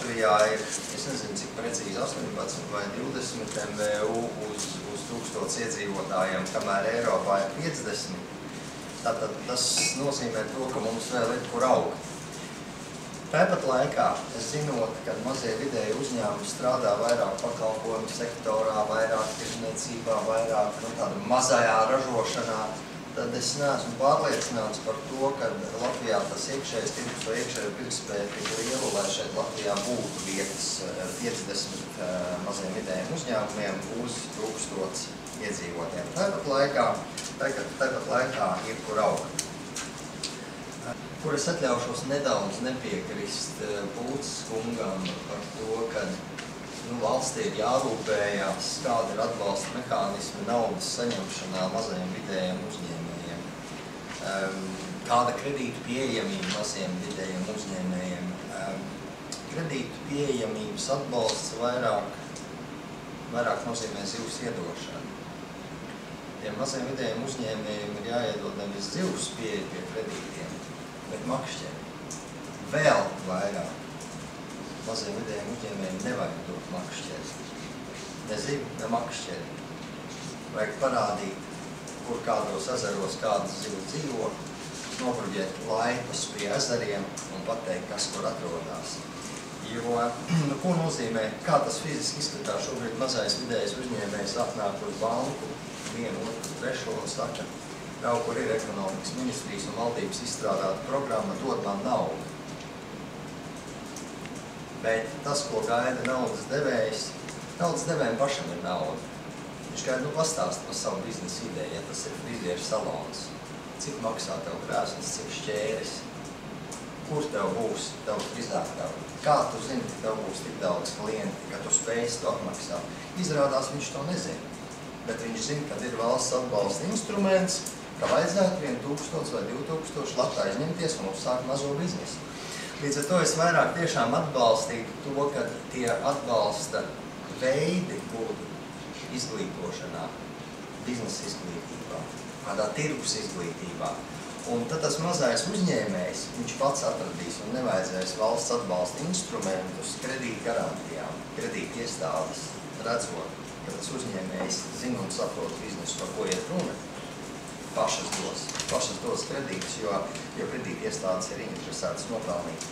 Latvijā ir, es nezinu, cik precīzi 18 vai 20 MVU uz 1000 iedzīvotājiem, kamēr Eiropā ir 50. Tātad tas nozīmē to, ka mums vēl ir kur augt. Tāpat laikā, es zinot, ka mazie vidēji uzņēmumi strādā vairāk pakalpojumu sektorā, vairāk tirzniecībā, vairāk tāda mazajā ražošanā, tad es neesmu pārliecināts par to, ka Latvijā tas iekšējais tirgus vai iekšējā pirktspēja tik liela, lai šeit Latvijā būtu vietas 50 maziem vidējiem uzņēmumiem uz 1000 iedzīvotiem. Tāpat laikā ir kur augt. Kur es atļaušos nedaudz nepiekrist Būces kungam par to, ka valstī ir jārūpējās, kāda ir atbalsta mehānismi naudas saņemšanā mazajiem vidējiem uzņēmējiem, kāda kredītu pieejamība mazajiem vidējiem uzņēmējiem. Kredītu pieejamības atbalsts vairāk nozīmē zivs iedošanu. Tiem mazajiem vidējiem uzņēmējiem ir jāiedod nevis zivs pieeja pie kredītiem, bet makšķeri. Vēl vairāk maziem vidējiem uzņēmējiem nevajag dot makšķeri. Ne zivu, ne makšķeri. Vajag parādīt, kur kādos ezeros kādas zivs dzīvo, nobruģēt laipus pie ezeriem un pateikt, kas kur atrodas. Jo, ko nozīmē, kā tas fiziski izskatās? Šobrīd mazais vidējais uzņēmējs atnāk uz banku, vienu, otru, trešo un saka, kur ir ekonomikas ministrijas un valdības izstrādāta programma, dod man naudu. Bet tas, ko gaida naudas devējiem pašam ir nauda. Viņš gaida, pastāst par savu biznesa ideju, ja tas ir frizieru salons. Cik maksā tev krēsls, cik šķēris, kur tev būs tev frizētāji. Kā tu zini, ka tev būs tik daudz klienti, ka tu spējas to apmaksāt? Izrādās, viņš to nezina. Bet viņš zina, ka ir valsts atbalsta instruments, ka vajadzētu 1000 vai 2000 lati aizņemties un uzsākt mazo biznesu. Līdz ar to es vairāk tiešām atbalstītu to, ka tie atbalsta veidi būtu izglītošanā, biznesa izglītībā, kādā tirgus izglītībā. Un tad tas mazais uzņēmējs, viņš pats atradīs un nevajadzēs valsts atbalsta instrumentus kredīt garantijām, kredīt iestādes, redzot, ka tas uzņēmējs zina un saprot biznesu, par ko iet runa. Pašas dos kredītus, jo kredīti iestādes ir interesētas nopelnīt.